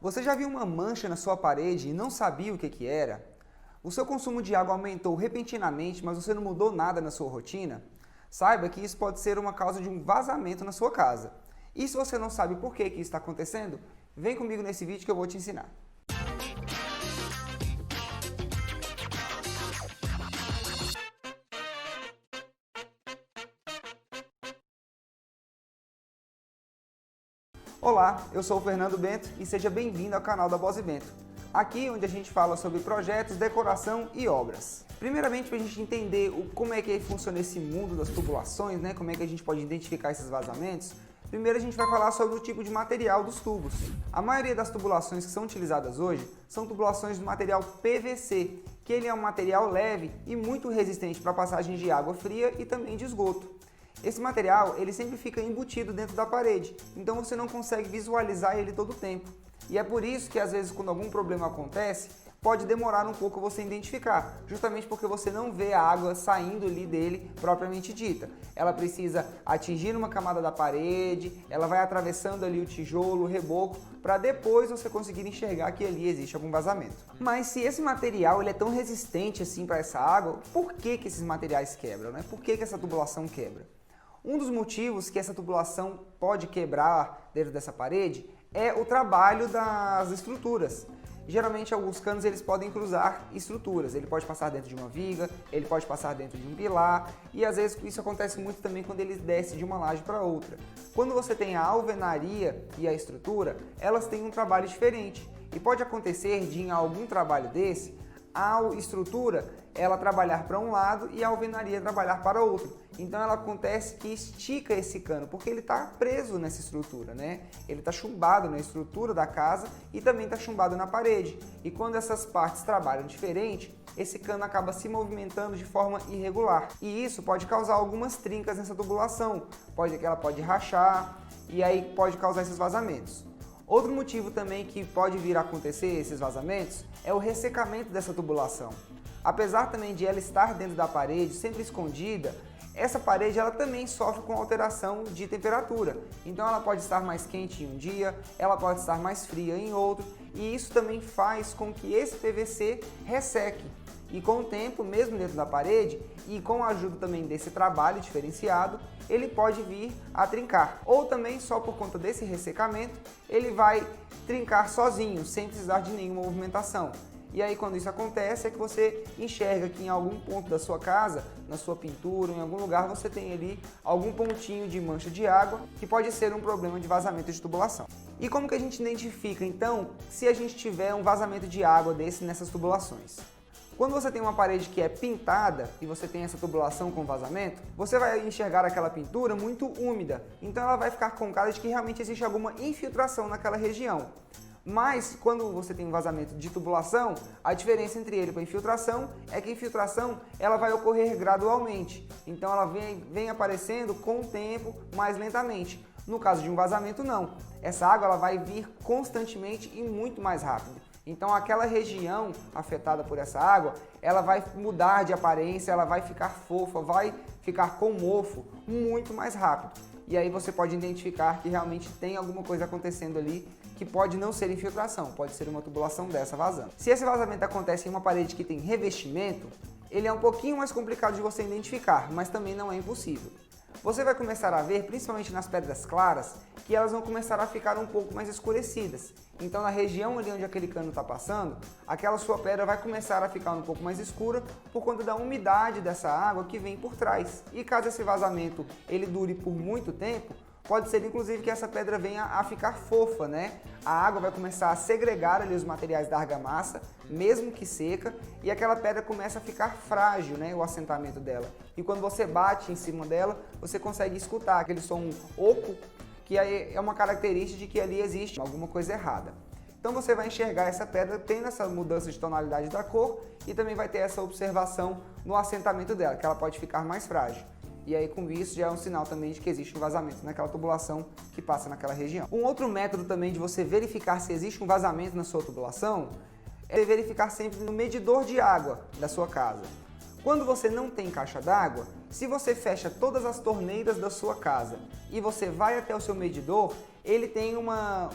Você já viu uma mancha na sua parede e não sabia o que era? O seu consumo de água aumentou repentinamente, mas você não mudou nada na sua rotina? Saiba que isso pode ser uma causa de um vazamento na sua casa. E se você não sabe por que isso está acontecendo, vem comigo nesse vídeo que eu vou te ensinar. Olá, eu sou o Fernando Bento e seja bem-vindo ao canal da Bosi Bento. Aqui onde a gente fala sobre projetos, decoração e obras. Primeiramente, para a gente entender como é que funciona esse mundo das tubulações, né? Como é que a gente pode identificar esses vazamentos, primeiro a gente vai falar sobre o tipo de material dos tubos. A maioria das tubulações que são utilizadas hoje são tubulações do material PVC, que ele é um material leve e muito resistente para passagem de água fria e também de esgoto. Esse material, ele sempre fica embutido dentro da parede, então você não consegue visualizar ele todo o tempo. E é por isso que às vezes quando algum problema acontece, pode demorar um pouco você identificar, justamente porque você não vê a água saindo ali dele propriamente dita. Ela precisa atingir uma camada da parede, ela vai atravessando ali o tijolo, o reboco, para depois você conseguir enxergar que ali existe algum vazamento. Mas se esse material ele é tão resistente assim para essa água, por que esses materiais quebram, né? Por que essa tubulação quebra? Um dos motivos que essa tubulação pode quebrar dentro dessa parede é o trabalho das estruturas. Geralmente alguns canos eles podem cruzar estruturas, ele pode passar dentro de uma viga, ele pode passar dentro de um pilar e às vezes isso acontece muito também quando ele desce de uma laje para outra. Quando você tem a alvenaria e a estrutura, elas têm um trabalho diferente e pode acontecer de em algum trabalho desse, a estrutura ela trabalhar para um lado e a alvenaria trabalhar para outro. Então ela acontece que estica esse cano, porque ele está preso nessa estrutura, né? Ele está chumbado na estrutura da casa e também está chumbado na parede. E quando essas partes trabalham diferente, esse cano acaba se movimentando de forma irregular. E isso pode causar algumas trincas nessa tubulação. Ela pode rachar e aí pode causar esses vazamentos. Outro motivo também que pode vir a acontecer esses vazamentos é o ressecamento dessa tubulação. Apesar também de ela estar dentro da parede, sempre escondida, essa parede ela também sofre com alteração de temperatura. Então ela pode estar mais quente em um dia, ela pode estar mais fria em outro, e isso também faz com que esse PVC resseque. E com o tempo, mesmo dentro da parede, e com a ajuda também desse trabalho diferenciado, ele pode vir a trincar. Ou também, só por conta desse ressecamento, ele vai trincar sozinho, sem precisar de nenhuma movimentação. E aí quando isso acontece é que você enxerga que em algum ponto da sua casa, na sua pintura, em algum lugar você tem ali algum pontinho de mancha de água que pode ser um problema de vazamento de tubulação. E como que a gente identifica então se a gente tiver um vazamento de água desse nessas tubulações? Quando você tem uma parede que é pintada e você tem essa tubulação com vazamento, você vai enxergar aquela pintura muito úmida, então ela vai ficar com cara de que realmente existe alguma infiltração naquela região. Mas quando você tem um vazamento de tubulação, a diferença entre ele para a infiltração é que a infiltração ela vai ocorrer gradualmente. Então ela vem aparecendo com o tempo, mais lentamente. No caso de um vazamento não. Essa água ela vai vir constantemente e muito mais rápido. Então aquela região afetada por essa água, ela vai mudar de aparência, ela vai ficar fofa, vai ficar com mofo muito mais rápido. E aí você pode identificar que realmente tem alguma coisa acontecendo ali que pode não ser infiltração, pode ser uma tubulação dessa vazando. Se esse vazamento acontece em uma parede que tem revestimento, ele é um pouquinho mais complicado de você identificar, mas também não é impossível. Você vai começar a ver, principalmente nas pedras claras, que elas vão começar a ficar um pouco mais escurecidas. Então na região ali onde aquele cano está passando, aquela sua pedra vai começar a ficar um pouco mais escura por conta da umidade dessa água que vem por trás. E caso esse vazamento ele dure por muito tempo, pode ser inclusive que essa pedra venha a ficar fofa, né? A água vai começar a segregar ali os materiais da argamassa, mesmo que seca, e aquela pedra começa a ficar frágil, né? O assentamento dela. E quando você bate em cima dela, você consegue escutar aquele som oco, que é uma característica de que ali existe alguma coisa errada. Então você vai enxergar essa pedra tendo essa mudança de tonalidade da cor e também vai ter essa observação no assentamento dela, que ela pode ficar mais frágil. E aí com isso já é um sinal também de que existe um vazamento naquela tubulação que passa naquela região. Um outro método também de você verificar se existe um vazamento na sua tubulação é verificar sempre no medidor de água da sua casa. Quando você não tem caixa d'água, se você fecha todas as torneiras da sua casa e você vai até o seu medidor, ele tem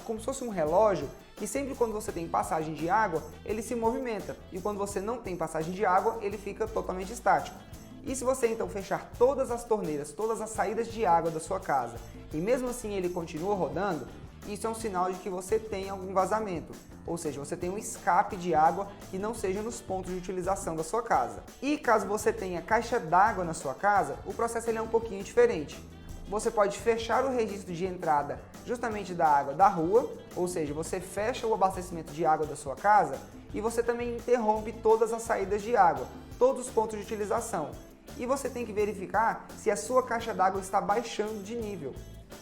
como se fosse um relógio que sempre quando você tem passagem de água, ele se movimenta, e quando você não tem passagem de água, ele fica totalmente estático. E se você então fechar todas as torneiras, todas as saídas de água da sua casa, e mesmo assim ele continua rodando, isso é um sinal de que você tem algum vazamento, ou seja, você tem um escape de água que não seja nos pontos de utilização da sua casa. E caso você tenha caixa d'água na sua casa, o processo ele é um pouquinho diferente. Você pode fechar o registro de entrada justamente da água da rua, ou seja, você fecha o abastecimento de água da sua casa e você também interrompe todas as saídas de água, todos os pontos de utilização. E você tem que verificar se a sua caixa d'água está baixando de nível.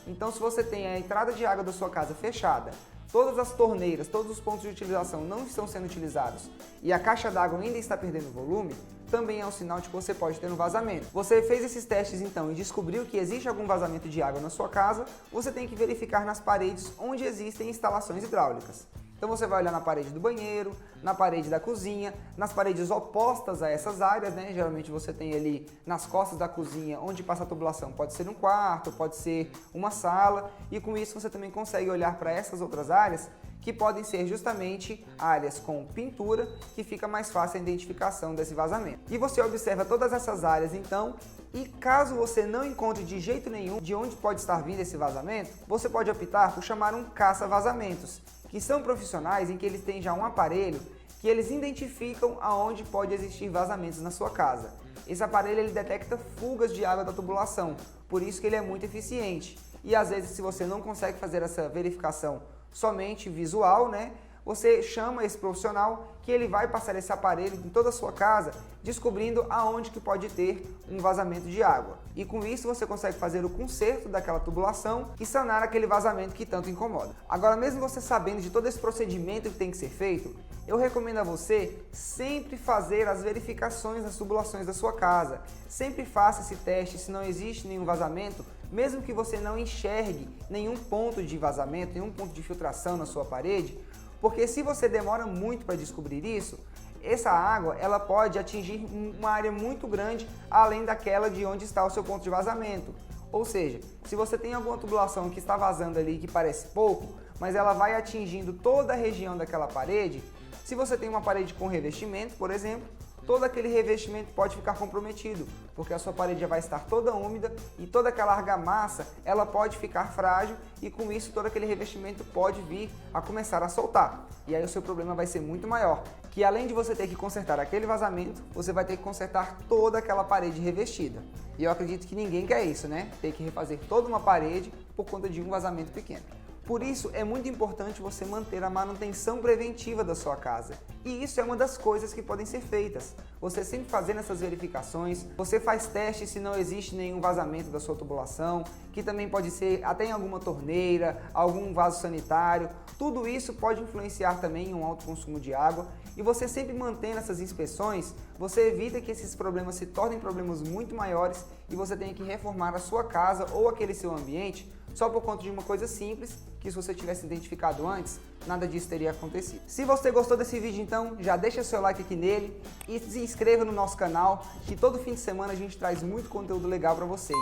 Então, se você tem a entrada de água da sua casa fechada, todas as torneiras, todos os pontos de utilização não estão sendo utilizados e a caixa d'água ainda está perdendo volume, também é um sinal de que você pode ter um vazamento. Você fez esses testes então e descobriu que existe algum vazamento de água na sua casa, você tem que verificar nas paredes onde existem instalações hidráulicas. Então você vai olhar na parede do banheiro, na parede da cozinha, nas paredes opostas a essas áreas, né? Geralmente você tem ali nas costas da cozinha onde passa a tubulação, pode ser um quarto, pode ser uma sala, e com isso você também consegue olhar para essas outras áreas que podem ser justamente áreas com pintura, que fica mais fácil a identificação desse vazamento. E você observa todas essas áreas então, e caso você não encontre de jeito nenhum de onde pode estar vindo esse vazamento, você pode optar por chamar um caça-vazamentos, que são profissionais em que eles têm já um aparelho que eles identificam aonde pode existir vazamentos na sua casa. Esse aparelho ele detecta fugas de água da tubulação, por isso que ele é muito eficiente. E às vezes, se você não consegue fazer essa verificação somente visual, né, você chama esse profissional que ele vai passar esse aparelho em toda a sua casa, descobrindo aonde que pode ter um vazamento de água. E com isso você consegue fazer o conserto daquela tubulação e sanar aquele vazamento que tanto incomoda. Agora, mesmo você sabendo de todo esse procedimento que tem que ser feito, eu recomendo a você sempre fazer as verificações das tubulações da sua casa. Sempre faça esse teste, se não existe nenhum vazamento, mesmo que você não enxergue nenhum ponto de vazamento, nenhum ponto de filtração na sua parede, porque se você demora muito para descobrir isso, essa água ela pode atingir uma área muito grande além daquela de onde está o seu ponto de vazamento. Ou seja, se você tem alguma tubulação que está vazando ali que parece pouco, mas ela vai atingindo toda a região daquela parede, se você tem uma parede com revestimento, por exemplo, todo aquele revestimento pode ficar comprometido, porque a sua parede já vai estar toda úmida e toda aquela argamassa ela pode ficar frágil e com isso todo aquele revestimento pode vir a começar a soltar. E aí o seu problema vai ser muito maior, que além de você ter que consertar aquele vazamento, você vai ter que consertar toda aquela parede revestida. E eu acredito que ninguém quer isso, né? Ter que refazer toda uma parede por conta de um vazamento pequeno. Por isso, é muito importante você manter a manutenção preventiva da sua casa. E isso é uma das coisas que podem ser feitas. Você sempre fazendo essas verificações, você faz testes se não existe nenhum vazamento da sua tubulação, que também pode ser até em alguma torneira, algum vaso sanitário. Tudo isso pode influenciar também em um alto consumo de água. E você sempre mantendo essas inspeções, você evita que esses problemas se tornem problemas muito maiores e você tenha que reformar a sua casa ou aquele seu ambiente só por conta de uma coisa simples, que se você tivesse identificado antes, nada disso teria acontecido. Se você gostou desse vídeo, então, já deixa seu like aqui nele e se inscreva no nosso canal, que todo fim de semana a gente traz muito conteúdo legal para vocês.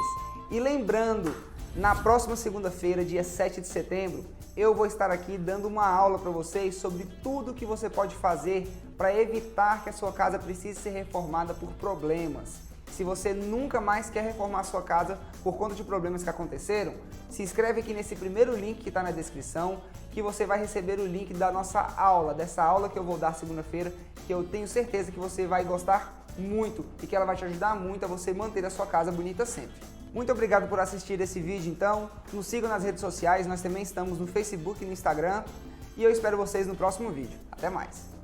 E lembrando, na próxima segunda-feira, dia 7 de setembro, eu vou estar aqui dando uma aula para vocês sobre tudo que você pode fazer para evitar que a sua casa precise ser reformada por problemas. Se você nunca mais quer reformar a sua casa por conta de problemas que aconteceram, se inscreve aqui nesse primeiro link que está na descrição, que você vai receber o link da nossa aula, dessa aula que eu vou dar segunda-feira, que eu tenho certeza que você vai gostar muito e que ela vai te ajudar muito a você manter a sua casa bonita sempre. Muito obrigado por assistir esse vídeo então, nos sigam nas redes sociais, nós também estamos no Facebook e no Instagram, e eu espero vocês no próximo vídeo. Até mais!